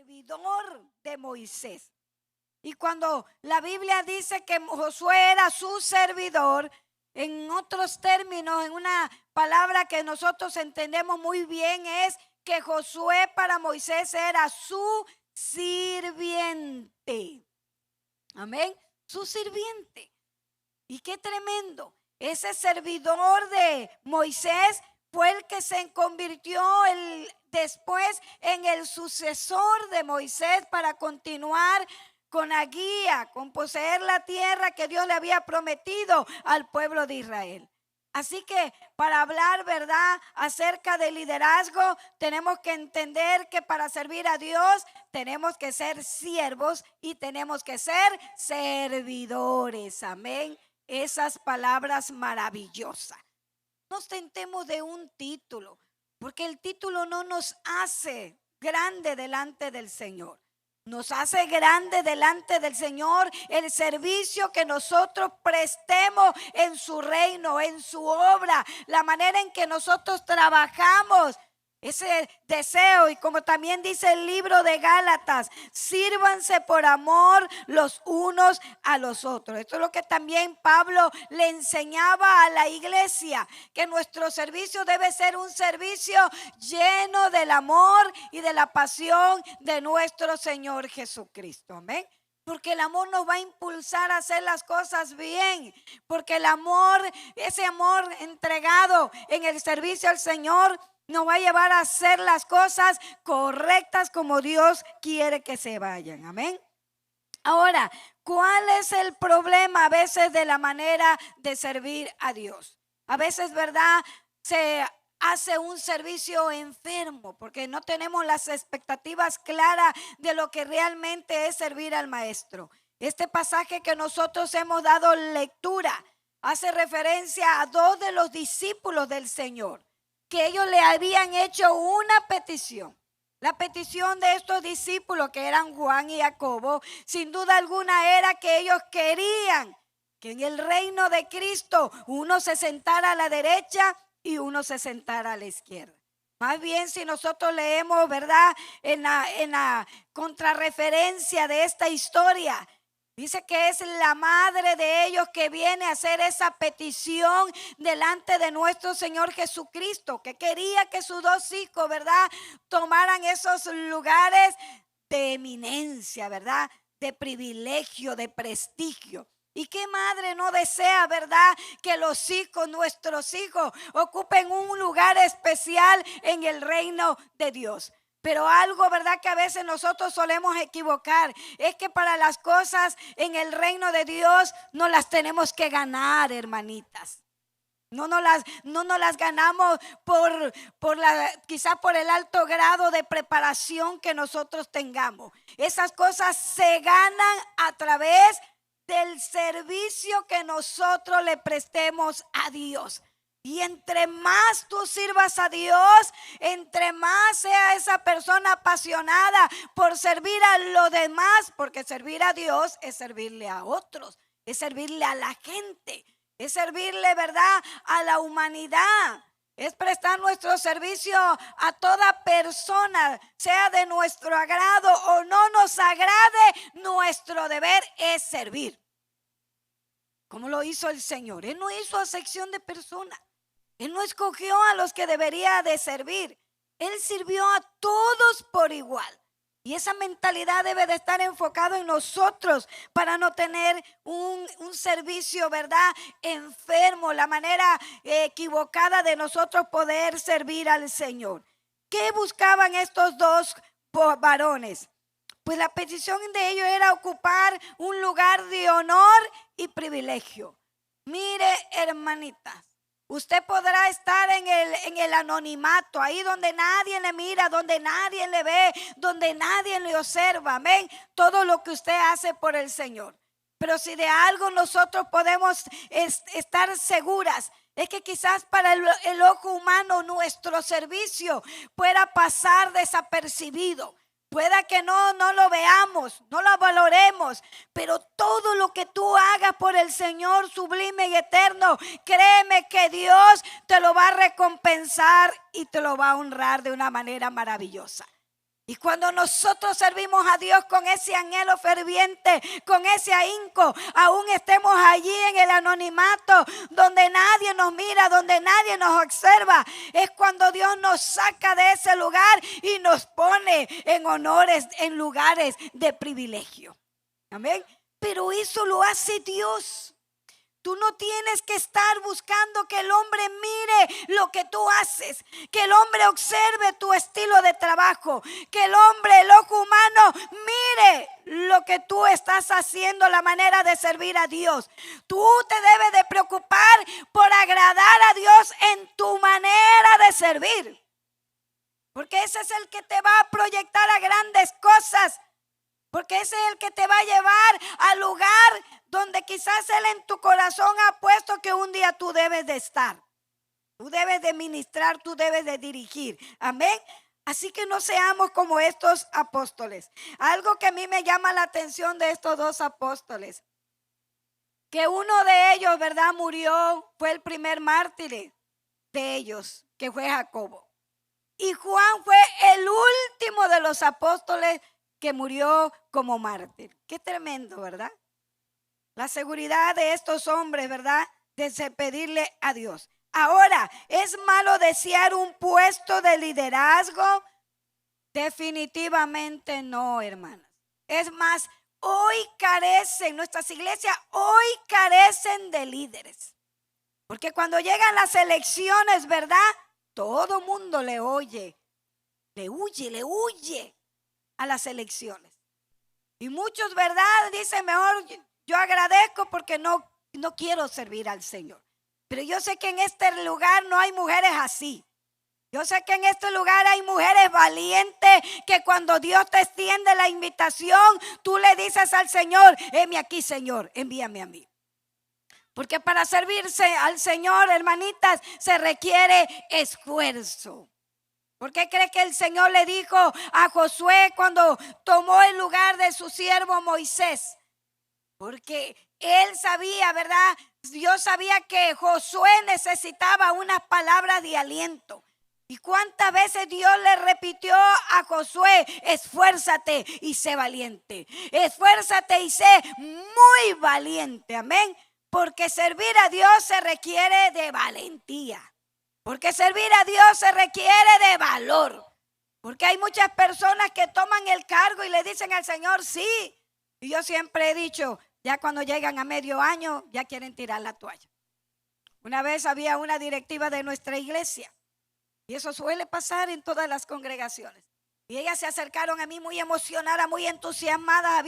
servidor de Moisés. Y cuando la Biblia dice que Josué era su servidor, en otros términos, en una palabra que nosotros entendemos muy bien, es que Josué para Moisés era su sirviente. Amén. Su sirviente. Y qué tremendo. Ese servidor de Moisés fue el que se convirtió después en el sucesor de Moisés para continuar con la guía, con poseer la tierra que Dios le había prometido al pueblo de Israel. Así que para hablar, ¿verdad?, acerca del liderazgo, tenemos que entender que para servir a Dios tenemos que ser siervos y tenemos que ser servidores. Amén. Esas palabras maravillosas. No ostentemos de un título, porque el título no nos hace grande delante del Señor. Nos hace grande delante del Señor el servicio que nosotros prestemos en su reino, en su obra, la manera en que nosotros trabajamos. Ese deseo, y como también dice el libro de Gálatas, sírvanse por amor los unos a los otros. Esto es lo que también Pablo le enseñaba a la iglesia, que nuestro servicio debe ser un servicio lleno del amor y de la pasión de nuestro Señor Jesucristo. Amén. Porque el amor nos va a impulsar a hacer las cosas bien. Porque el amor, ese amor entregado en el servicio al Señor, nos va a llevar a hacer las cosas correctas como Dios quiere que se vayan. Amén. Ahora, ¿cuál es el problema a veces de la manera de servir a Dios? A veces, ¿verdad?, se hace un servicio enfermo porque no tenemos las expectativas claras de lo que realmente es servir al Maestro. Este pasaje que nosotros hemos dado lectura hace referencia a dos de los discípulos del Señor, que ellos le habían hecho una petición. La petición de estos discípulos, que eran Juan y Jacobo, sin duda alguna era que ellos querían que en el reino de Cristo uno se sentara a la derecha y uno se sentara a la izquierda. Más bien, si nosotros leemos, ¿verdad?, en la contrarreferencia de esta historia, dice que es la madre de ellos que viene a hacer esa petición delante de nuestro Señor Jesucristo, que quería que sus dos hijos, ¿verdad?, tomaran esos lugares de eminencia, ¿verdad?, de privilegio, de prestigio. ¿Y qué madre no desea, verdad, que los hijos, nuestros hijos, ocupen un lugar especial en el reino de Dios? Pero algo, ¿verdad?, que a veces nosotros solemos equivocar, es que para las cosas en el reino de Dios no las tenemos que ganar, hermanitas. No nos las ganamos quizá por el alto grado de preparación que nosotros tengamos. Esas cosas se ganan a través del servicio que nosotros le prestemos a Dios. Y entre más tú sirvas a Dios, entre más sea esa persona apasionada por servir a los demás, porque servir a Dios es servirle a otros, es servirle a la gente, es servirle, ¿verdad?, a la humanidad. Es prestar nuestro servicio a toda persona, sea de nuestro agrado o no nos agrade, nuestro deber es servir. Como lo hizo el Señor. Él no hizo acepción de personas. Él no escogió a los que debería de servir. Él sirvió a todos por igual. Y esa mentalidad debe de estar enfocada en nosotros para no tener un servicio, ¿verdad?, enfermo, la manera equivocada de nosotros poder servir al Señor. ¿Qué buscaban estos dos varones? Pues la petición de ellos era ocupar un lugar de honor y privilegio. Mire, hermanitas, usted podrá estar en el anonimato, ahí donde nadie le mira, donde nadie le ve, donde nadie le observa, amén, todo lo que usted hace por el Señor. Pero si de algo nosotros podemos estar seguras, es que quizás para el ojo humano nuestro servicio pueda pasar desapercibido. Pueda que no lo veamos, no lo valoremos, pero todo lo que tú hagas por el Señor sublime y eterno, créeme que Dios te lo va a recompensar y te lo va a honrar de una manera maravillosa. Y cuando nosotros servimos a Dios con ese anhelo ferviente, con ese ahínco, aún estemos allí en el anonimato, donde nadie nos mira, donde nadie nos observa, es cuando Dios nos saca de ese lugar y nos pone en honores, en lugares de privilegio. Amén. Pero eso lo hace Dios. Tú no tienes que estar buscando que el hombre mire lo que tú haces, que el hombre observe tu estilo de trabajo, que el hombre, el ojo humano, mire lo que tú estás haciendo, la manera de servir a Dios. Tú te debes de preocupar por agradar a Dios en tu manera de servir, porque ese es el que te va a proyectar a grandes cosas. Porque ese es el que te va a llevar al lugar donde quizás Él en tu corazón ha puesto que un día tú debes de estar. Tú debes de ministrar, tú debes de dirigir. Amén. Así que no seamos como estos apóstoles. Algo que a mí me llama la atención de estos dos apóstoles, que uno de ellos, ¿verdad?, murió, fue el primer mártir de ellos, que fue Jacobo. Y Juan fue el último de los apóstoles que murió como mártir. Qué tremendo, ¿verdad? La seguridad de estos hombres, ¿verdad?, de pedirle a Dios. Ahora, ¿es malo desear un puesto de liderazgo? Definitivamente no, hermanas. Es más, hoy carecen, nuestras iglesias hoy carecen de líderes. Porque cuando llegan las elecciones, ¿verdad?, todo mundo le huye a las elecciones. Y muchos, ¿verdad?, dicen, mejor yo agradezco porque no quiero servir al Señor. Pero yo sé que en este lugar no hay mujeres así. Yo sé que en este lugar hay mujeres valientes que cuando Dios te extiende la invitación, tú le dices al Señor, heme aquí, Señor, envíame a mí. Porque para servirse al Señor, hermanitas, se requiere esfuerzo. ¿Por qué cree que el Señor le dijo a Josué cuando tomó el lugar de su siervo Moisés? Porque él sabía, ¿verdad? Dios sabía que Josué necesitaba unas palabras de aliento. ¿Y cuántas veces Dios le repitió a Josué, esfuérzate y sé valiente? Esfuérzate y sé muy valiente, amén. Porque servir a Dios se requiere de valentía. Porque servir a Dios se requiere de valor. Porque hay muchas personas que toman el cargo y le dicen al Señor sí. Y yo siempre he dicho, ya cuando llegan a medio año, ya quieren tirar la toalla. Una vez había una directiva de nuestra iglesia. Y eso suele pasar en todas las congregaciones. Y ellas se acercaron a mí muy emocionadas, muy entusiasmadas.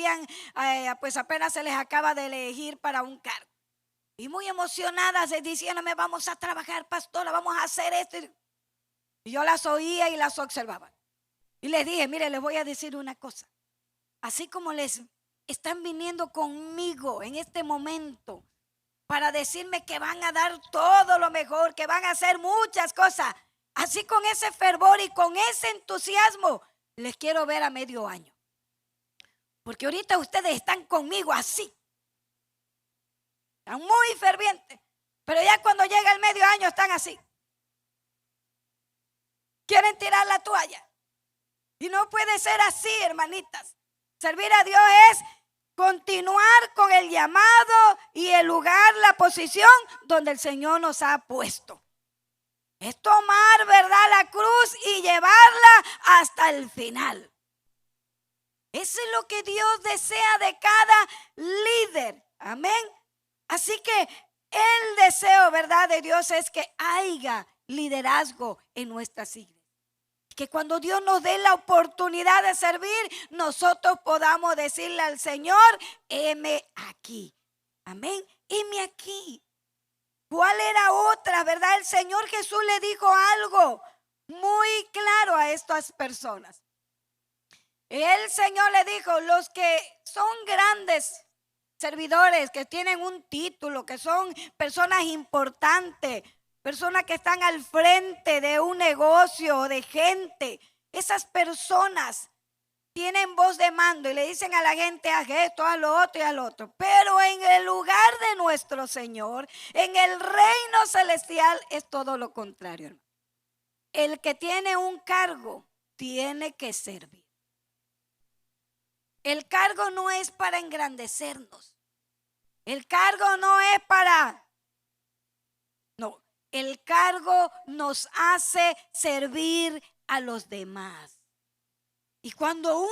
Pues apenas se les acaba de elegir para un cargo. Y muy emocionadas diciéndome, vamos a trabajar, pastora, vamos a hacer esto. Y yo las oía y las observaba. Y les dije, mire, les voy a decir una cosa. Así como les están viniendo conmigo en este momento para decirme que van a dar todo lo mejor, que van a hacer muchas cosas, así con ese fervor y con ese entusiasmo, les quiero ver a medio año. Porque ahorita ustedes están conmigo así. Están muy fervientes, pero ya cuando llega el medio año están así. Quieren tirar la toalla. Y no puede ser así, hermanitas. Servir a Dios es continuar con el llamado y el lugar, la posición donde el Señor nos ha puesto. Es tomar, ¿verdad?, la cruz y llevarla hasta el final. Eso es lo que Dios desea de cada líder. Amén. Así que el deseo, ¿verdad?, de Dios es que haya liderazgo en nuestras iglesias. Que cuando Dios nos dé la oportunidad de servir, nosotros podamos decirle al Señor, heme aquí. Amén. Heme aquí. ¿Cuál era otra, verdad? El Señor Jesús le dijo algo muy claro a estas personas. El Señor le dijo, los que son grandes servidores, que tienen un título, que son personas importantes, personas que están al frente de un negocio o de gente, esas personas tienen voz de mando y le dicen a la gente, haz esto, haz lo otro y haz lo otro. Pero en el lugar de nuestro Señor, en el reino celestial, es todo lo contrario. El que tiene un cargo tiene que servir. El cargo no es para engrandecernos. El cargo no es para... No, el cargo nos hace servir a los demás. Y cuando un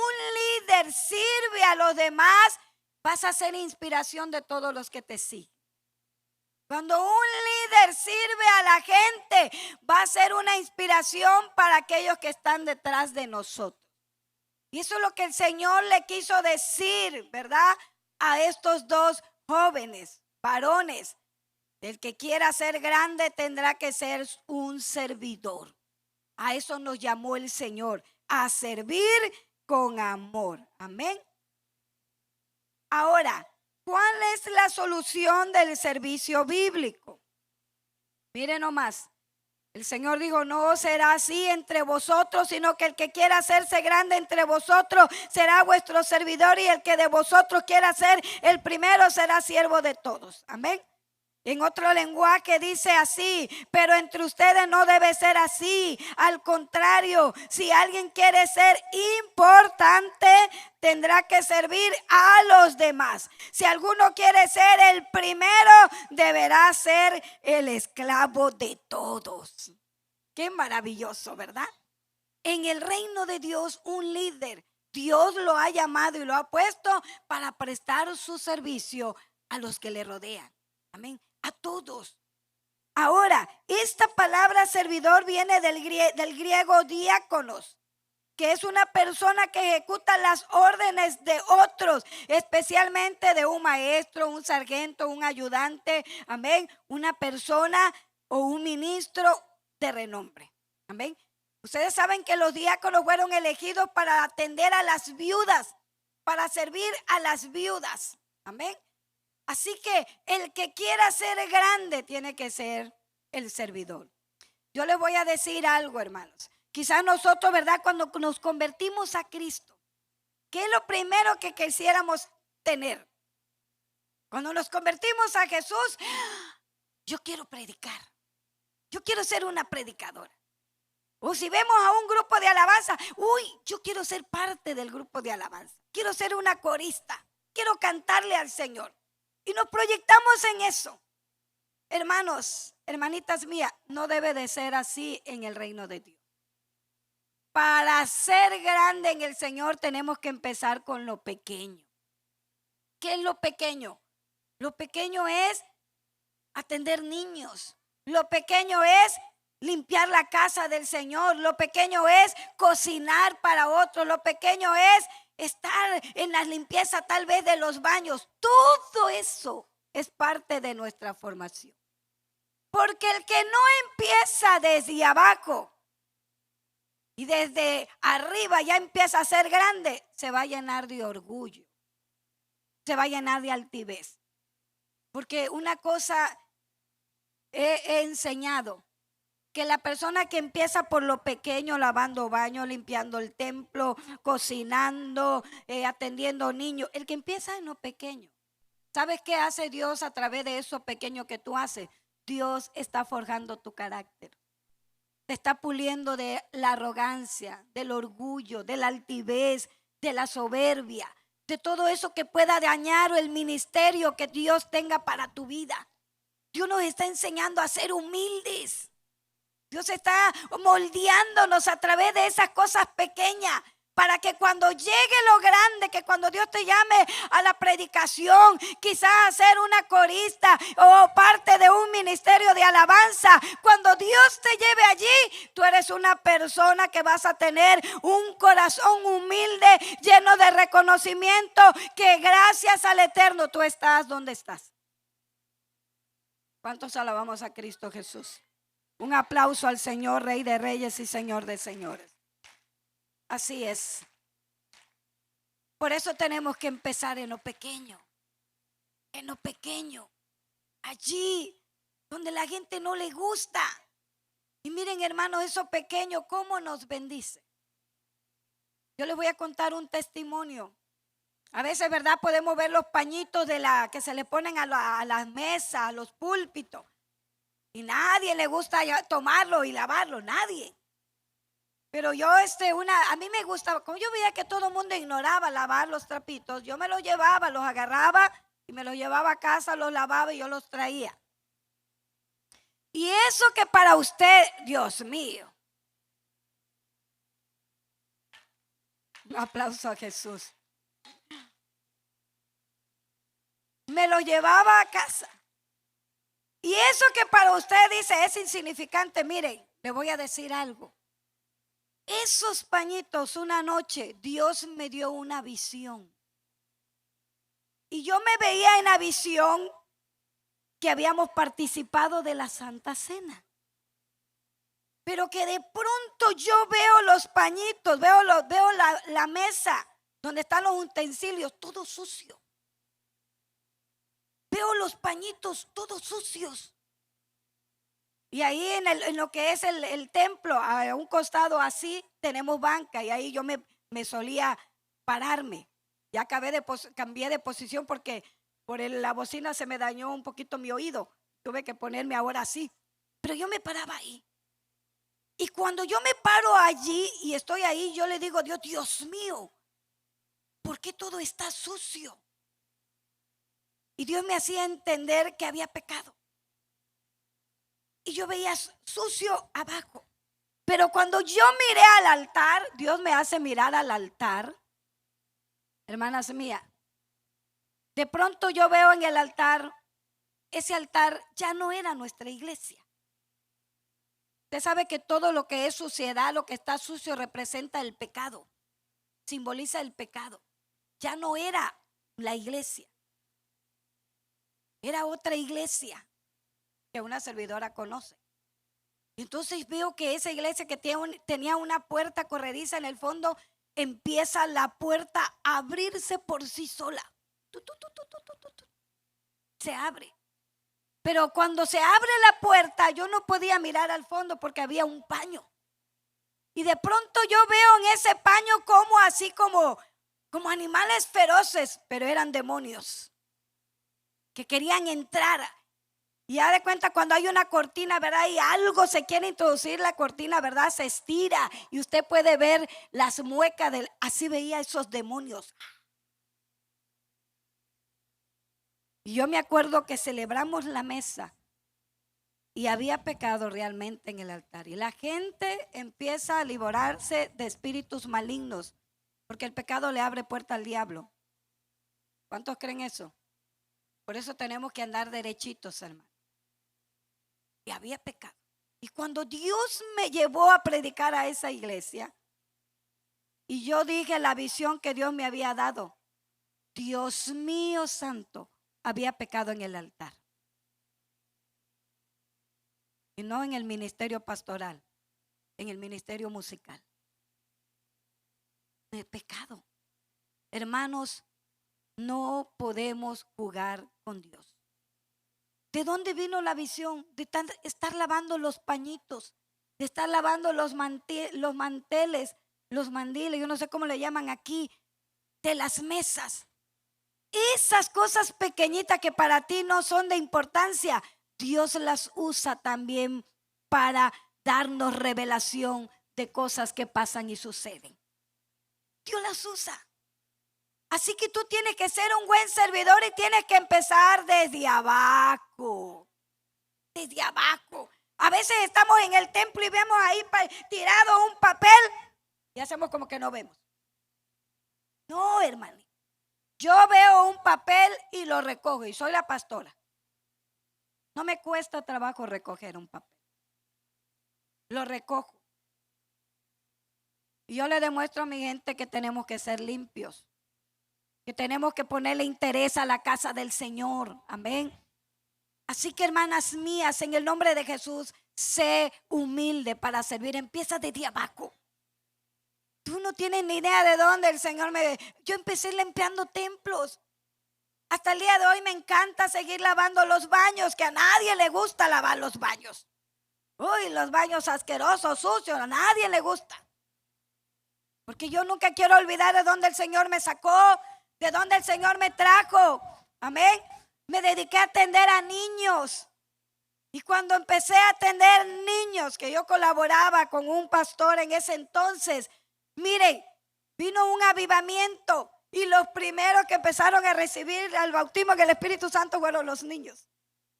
líder sirve a los demás, vas a ser inspiración de todos los que te siguen. Cuando un líder sirve a la gente, va a ser una inspiración para aquellos que están detrás de nosotros. Y eso es lo que el Señor le quiso decir, ¿verdad? A estos dos jóvenes, varones. El que quiera ser grande tendrá que ser un servidor. A eso nos llamó el Señor, a servir con amor. Amén. Ahora, ¿cuál es la solución del servicio bíblico? Miren nomás. El Señor dijo, no será así entre vosotros, sino que el que quiera hacerse grande entre vosotros será vuestro servidor, y el que de vosotros quiera ser el primero será siervo de todos. Amén. En otro lenguaje dice así, pero entre ustedes no debe ser así. Al contrario, si alguien quiere ser importante, tendrá que servir a los demás. Si alguno quiere ser el primero, deberá ser el esclavo de todos. Qué maravilloso, ¿verdad? En el reino de Dios, un líder, Dios lo ha llamado y lo ha puesto para prestar su servicio a los que le rodean. Amén. A todos. Ahora, esta palabra servidor viene del griego diáconos, que es una persona que ejecuta las órdenes de otros, especialmente de un maestro, un sargento, un ayudante, amén, una persona o un ministro de renombre. Amén. Ustedes saben que los diáconos fueron elegidos para atender a las viudas, para servir a las viudas. Amén. Así que el que quiera ser grande tiene que ser el servidor. Yo les voy a decir algo, hermanos. Quizás nosotros, ¿verdad? Cuando nos convertimos a Cristo, ¿qué es lo primero que quisiéramos tener? Cuando nos convertimos a Jesús, yo quiero predicar. Yo quiero ser una predicadora. O si vemos a un grupo de alabanza, yo quiero ser parte del grupo de alabanza. Quiero ser una corista. Quiero cantarle al Señor. Y nos proyectamos en eso. Hermanos, hermanitas mías, no debe de ser así en el reino de Dios. Para ser grande en el Señor tenemos que empezar con lo pequeño. ¿Qué es lo pequeño? Lo pequeño es atender niños. Lo pequeño es limpiar la casa del Señor. Lo pequeño es cocinar para otros. Lo pequeño es estar en la limpieza tal vez de los baños. Todo eso es parte de nuestra formación. Porque el que no empieza desde abajo y desde arriba ya empieza a ser grande, se va a llenar de orgullo, se va a llenar de altivez. Porque una cosa he enseñado, que la persona que empieza por lo pequeño, lavando baños, limpiando el templo, cocinando, atendiendo niños, el que empieza en lo pequeño. ¿Sabes qué hace Dios a través de eso pequeño que tú haces? Dios está forjando tu carácter. Te está puliendo de la arrogancia, del orgullo, de la altivez, de la soberbia, de todo eso que pueda dañar el ministerio que Dios tenga para tu vida. Dios nos está enseñando a ser humildes. Dios está moldeándonos a través de esas cosas pequeñas, para que cuando llegue lo grande, que cuando Dios te llame a la predicación, quizás a ser una corista o parte de un ministerio de alabanza, cuando Dios te lleve allí, tú eres una persona que vas a tener un corazón humilde, lleno de reconocimiento, que gracias al Eterno tú estás donde estás. ¿Cuántos alabamos a Cristo Jesús? Un aplauso al Señor, Rey de Reyes y Señor de Señores. Así es. Por eso tenemos que empezar en lo pequeño. En lo pequeño. Allí donde la gente no le gusta. Y miren, hermanos, eso pequeño, cómo nos bendice. Yo les voy a contar un testimonio. A veces, ¿verdad? Podemos ver los pañitos que se le ponen a las mesas, a los púlpitos. Y nadie le gusta tomarlo y lavarlo, nadie. Pero yo, a mí me gustaba, como yo veía que todo el mundo ignoraba lavar los trapitos, yo me los llevaba, los agarraba y me los llevaba a casa, los lavaba y yo los traía. Y eso que para usted, Dios mío. Un aplauso a Jesús. Me lo llevaba a casa. Y eso que para usted dice es insignificante, miren, le voy a decir algo. Esos pañitos, una noche, Dios me dio una visión. Y yo me veía en la visión que habíamos participado de la Santa Cena. Pero que de pronto yo veo los pañitos, veo la mesa donde están los utensilios, todo sucio. Veo los pañitos todos sucios. Y ahí en lo que es el templo, a un costado así, tenemos banca. Y ahí yo me solía pararme. Ya cambié de posición porque por la bocina se me dañó un poquito mi oído. Tuve que ponerme ahora así. Pero yo me paraba ahí. Y cuando yo me paro allí y estoy ahí, yo le digo, Dios mío, ¿por qué todo está sucio? Y Dios me hacía entender que había pecado. Y yo veía sucio abajo. Pero cuando yo miré al altar, Dios me hace mirar al altar. Hermanas mías, de pronto yo veo en el altar, ese altar ya no era nuestra iglesia. Usted sabe que todo lo que es suciedad, lo que está sucio representa el pecado. Simboliza el pecado. Ya no era la iglesia. Era otra iglesia que una servidora conoce. Entonces veo que esa iglesia que tenía una puerta corrediza en el fondo, empieza la puerta a abrirse por sí sola. Se abre. Pero cuando se abre la puerta, yo no podía mirar al fondo porque había un paño. Y de pronto yo veo en ese paño como animales feroces, pero eran demonios que querían entrar. Y ya de cuenta cuando hay una cortina, ¿verdad? Y algo se quiere introducir, la cortina, ¿verdad? Se estira y usted puede ver las muecas así veía esos demonios. Y yo me acuerdo que celebramos la mesa y había pecado realmente en el altar. Y la gente empieza a librarse de espíritus malignos porque el pecado le abre puerta al diablo. ¿Cuántos creen eso? Por eso tenemos que andar derechitos, hermano. Y había pecado. Y cuando Dios me llevó a predicar a esa iglesia, y yo dije la visión que Dios me había dado, Dios mío santo, había pecado en el altar. Y no en el ministerio pastoral, en el ministerio musical. De pecado. Hermanos, no podemos jugar con Dios. ¿De dónde vino la visión? De estar lavando los pañitos, de estar lavando los manteles, los mandiles, yo no sé cómo le llaman aquí, de las mesas. Esas cosas pequeñitas que para ti no son de importancia, Dios las usa también para darnos revelación de cosas que pasan y suceden. Dios las usa. Así que tú tienes que ser un buen servidor y tienes que empezar desde abajo. Desde abajo. A veces estamos en el templo y vemos ahí tirado un papel y hacemos como que no vemos. No, hermano. Yo veo un papel y lo recojo y soy la pastora. No me cuesta trabajo recoger un papel. Lo recojo. Y yo le demuestro a mi gente que tenemos que ser limpios. Que tenemos que ponerle interés a la casa del Señor. Amén. Así que hermanas mías, en el nombre de Jesús, sé humilde para servir. Empieza desde abajo. Tú no tienes ni idea de dónde el Señor Yo empecé limpiando templos. Hasta el día de hoy me encanta seguir lavando los baños, que a nadie le gusta lavar los baños. Uy, los baños asquerosos, sucios, a nadie le gusta. Porque yo nunca quiero olvidar de dónde el Señor me sacó, de dónde el Señor me trajo. Amén. Me dediqué a atender a niños. Y cuando empecé a atender niños, que yo colaboraba con un pastor en ese entonces, miren, vino un avivamiento y los primeros que empezaron a recibir el bautismo del Espíritu Santo fueron los niños.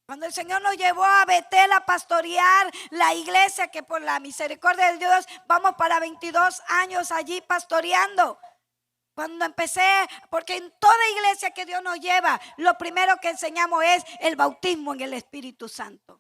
Cuando el Señor nos llevó a Betel a pastorear la iglesia, que por la misericordia de Dios vamos para 22 años allí pastoreando. Cuando empecé, porque en toda iglesia que Dios nos lleva, lo primero que enseñamos es el bautismo en el Espíritu Santo.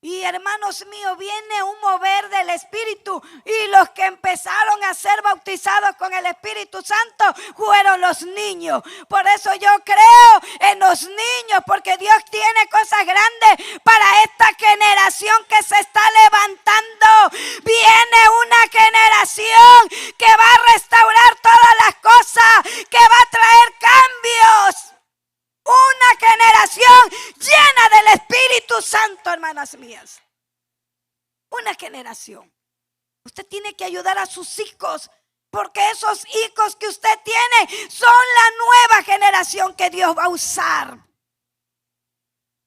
Y hermanos míos, viene un mover del Espíritu y los que empezaron a ser bautizados con el Espíritu Santo fueron los niños. Por eso yo creo en los niños, porque Dios tiene cosas grandes para esta generación que se está levantando. Viene una generación que va a restaurar todas las cosas, que va a traer cambios. Una generación llena del Espíritu Santo, hermanas mías. Una generación. Usted tiene que ayudar a sus hijos, porque esos hijos que usted tiene son la nueva generación que Dios va a usar.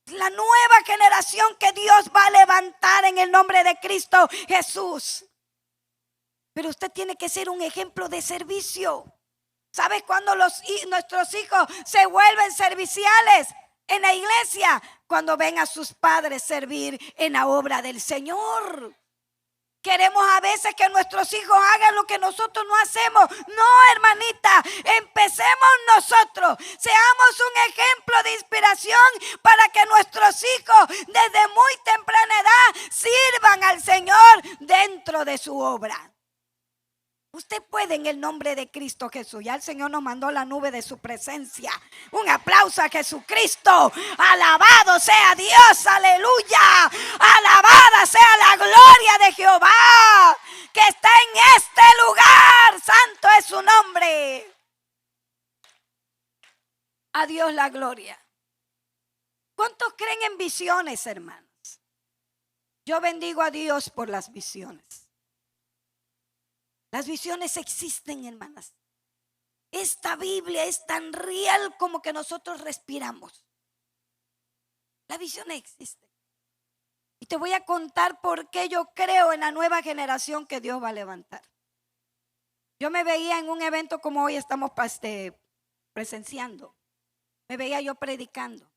La nueva generación que Dios va a levantar en el nombre de Cristo Jesús. Pero usted tiene que ser un ejemplo de servicio. ¿Sabes cuándo nuestros hijos se vuelven serviciales en la iglesia? Cuando ven a sus padres servir en la obra del Señor. Queremos a veces que nuestros hijos hagan lo que nosotros no hacemos. No, hermanita, empecemos nosotros. Seamos un ejemplo de inspiración para que nuestros hijos desde muy temprana edad sirvan al Señor dentro de su obra. Usted puede en el nombre de Cristo Jesús. Ya el Señor nos mandó la nube de su presencia. Un aplauso a Jesucristo. Alabado sea Dios, aleluya. Alabada sea la gloria de Jehová que está en este lugar. Santo es su nombre. A Dios la gloria. ¿Cuántos creen en visiones, hermanos? Yo bendigo a Dios por las visiones. Las visiones existen, hermanas. Esta Biblia es tan real como que nosotros respiramos. La visión existe. Y te voy a contar por qué yo creo en la nueva generación que Dios va a levantar. Yo me veía en un evento como hoy estamos presenciando. Me veía yo predicando.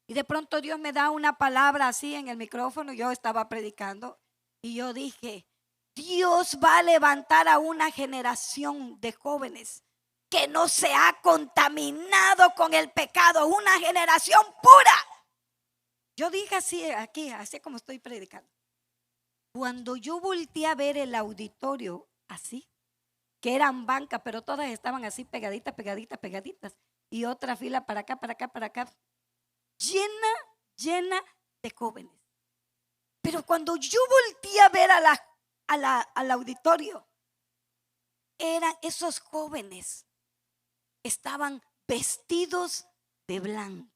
Y de pronto Dios me da una palabra así en el micrófono. Yo estaba predicando y yo dije: Dios va a levantar a una generación de jóvenes que no se ha contaminado con el pecado, una generación pura. Yo dije así aquí, así como estoy predicando. Cuando yo volteé a ver el auditorio así, que eran bancas, pero todas estaban así pegaditas, y otra fila para acá, llena de jóvenes. Pero cuando yo volteé a ver al auditorio, eran esos jóvenes, estaban vestidos de blanco.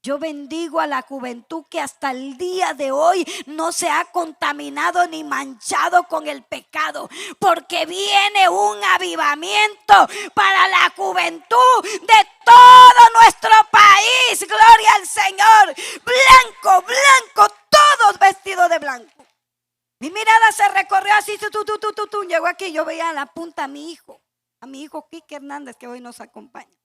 Yo bendigo a la juventud que hasta el día de hoy no se ha contaminado ni manchado con el pecado, porque viene un avivamiento para la juventud de todo nuestro país. Gloria al Señor. Blanco, todos vestidos de blanco. Mi mirada se recorrió así, llegó aquí. Yo veía a la punta a mi hijo Quique Hernández, que hoy nos acompaña.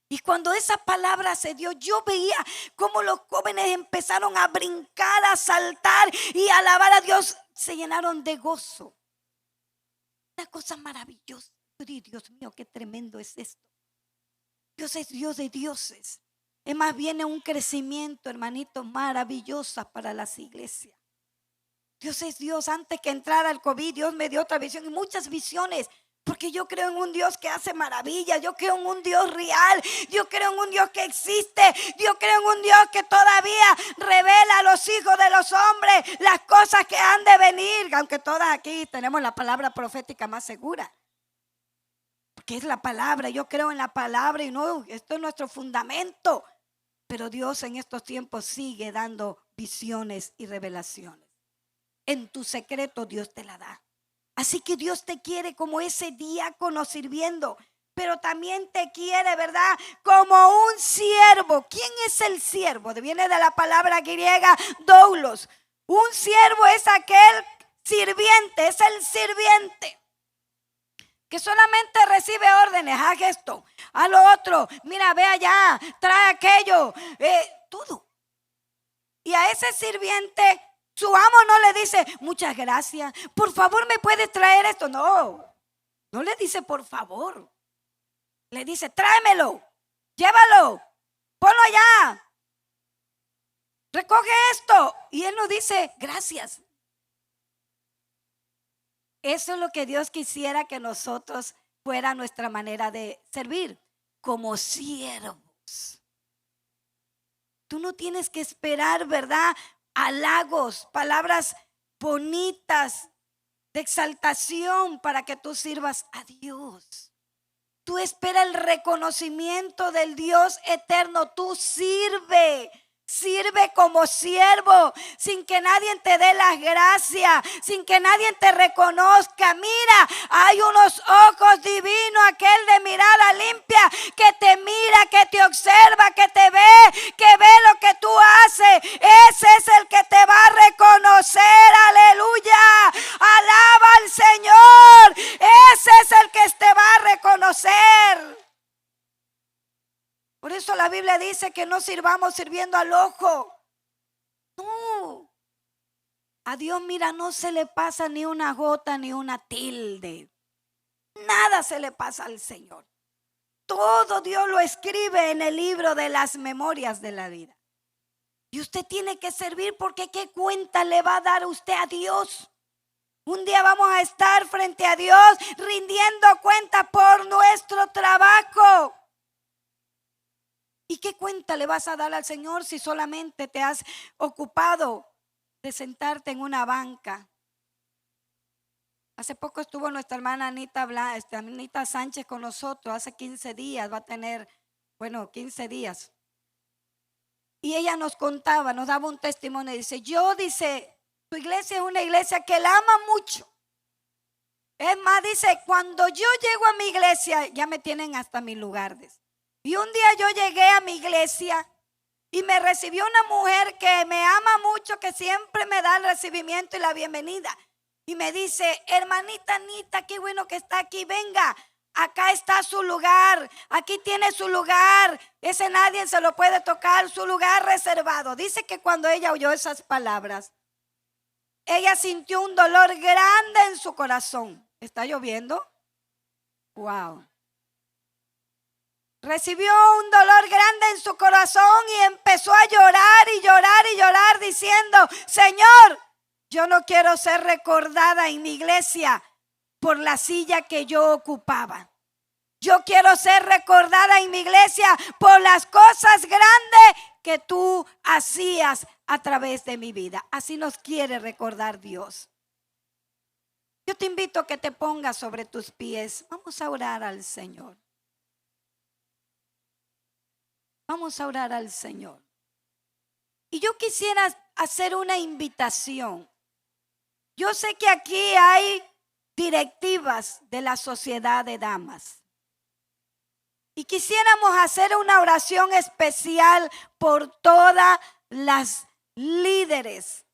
Y cuando esa palabra se dio, yo veía cómo los jóvenes empezaron a brincar, a saltar y a alabar a Dios. Se llenaron de gozo. Una cosa maravillosa. Dios mío, qué tremendo es esto. Dios es Dios de dioses. Es más, viene un crecimiento, hermanito, maravilloso para las iglesias. Dios es Dios. Antes que entrara el COVID, Dios me dio otra visión y muchas visiones. Porque yo creo en un Dios que hace maravillas. Yo creo en un Dios real. Yo creo en un Dios que existe. Yo creo en un Dios que todavía revela a los hijos de los hombres las cosas que han de venir. Aunque todas aquí tenemos la palabra profética más segura. Porque es la palabra. Yo creo en la palabra y no, esto es nuestro fundamento. Pero Dios en estos tiempos sigue dando visiones y revelaciones. En tu secreto Dios te la da. Así que Dios te quiere como ese diácono sirviendo. pero también te quiere, ¿verdad? Como un siervo. ¿Quién es el siervo? Viene de la palabra griega doulos. Un siervo es aquel sirviente, es el sirviente que solamente recibe órdenes. Haz esto, haz lo otro, mira, ve allá, trae aquello, todo. Y a ese sirviente, su amo no le dice, muchas gracias, por favor me puedes traer esto. No, no le dice por favor. Le dice, tráemelo, llévalo, ponlo allá, recoge esto. Y él no dice, gracias. Eso es lo que Dios quisiera que nosotros fuera nuestra manera de servir, como siervos. Tú no tienes que esperar, ¿verdad? Halagos, palabras bonitas de exaltación para que tú sirvas a Dios. Tú espera el reconocimiento del Dios eterno. Tú sirve como siervo, sin que nadie te dé las gracias, sin que nadie te reconozca. Mira, hay unos ojos divinos, aquel de mirada limpia, que te mira, que te observa, que te ve, que ve lo que tú haces. Ese es el que te va a reconocer. Aleluya, alaba al Señor. Ese es el que te va a reconocer. Por eso la Biblia dice que no sirvamos sirviendo al ojo. No. A Dios, mira, no se le pasa ni una gota ni una tilde. Nada se le pasa al Señor. Todo Dios lo escribe en el libro de las memorias de la vida. Y usted tiene que servir, porque ¿qué cuenta le va a dar usted a Dios? Un día vamos a estar frente a Dios rindiendo cuenta por nuestro trabajo. ¿Y qué cuenta le vas a dar al Señor si solamente te has ocupado de sentarte en una banca? Hace poco estuvo nuestra hermana Anita Sánchez con nosotros, hace 15 días, va a tener, 15 días. Y ella nos contaba, nos daba un testimonio, dice, tu iglesia es una iglesia que la ama mucho. Es más, dice, cuando yo llego a mi iglesia, ya me tienen hasta mi lugar. Y un día yo llegué a mi iglesia y me recibió una mujer que me ama mucho, que siempre me da el recibimiento y la bienvenida. Y me dice, hermanita Anita, qué bueno que está aquí, venga, acá está su lugar, aquí tiene su lugar, ese nadie se lo puede tocar, su lugar reservado. Dice que cuando ella oyó esas palabras, ella sintió un dolor grande en su corazón. ¿Está lloviendo? Wow. Recibió un dolor grande en su corazón y empezó a llorar y llorar y llorar diciendo, Señor, yo no quiero ser recordada en mi iglesia por la silla que yo ocupaba. Yo quiero ser recordada en mi iglesia por las cosas grandes que tú hacías a través de mi vida. Así nos quiere recordar Dios. Yo te invito a que te pongas sobre tus pies. Vamos a orar al Señor. Vamos a orar al Señor. Y yo quisiera hacer una invitación. Yo sé que aquí hay directivas de la sociedad de damas. Y quisiéramos hacer una oración especial por todas las líderes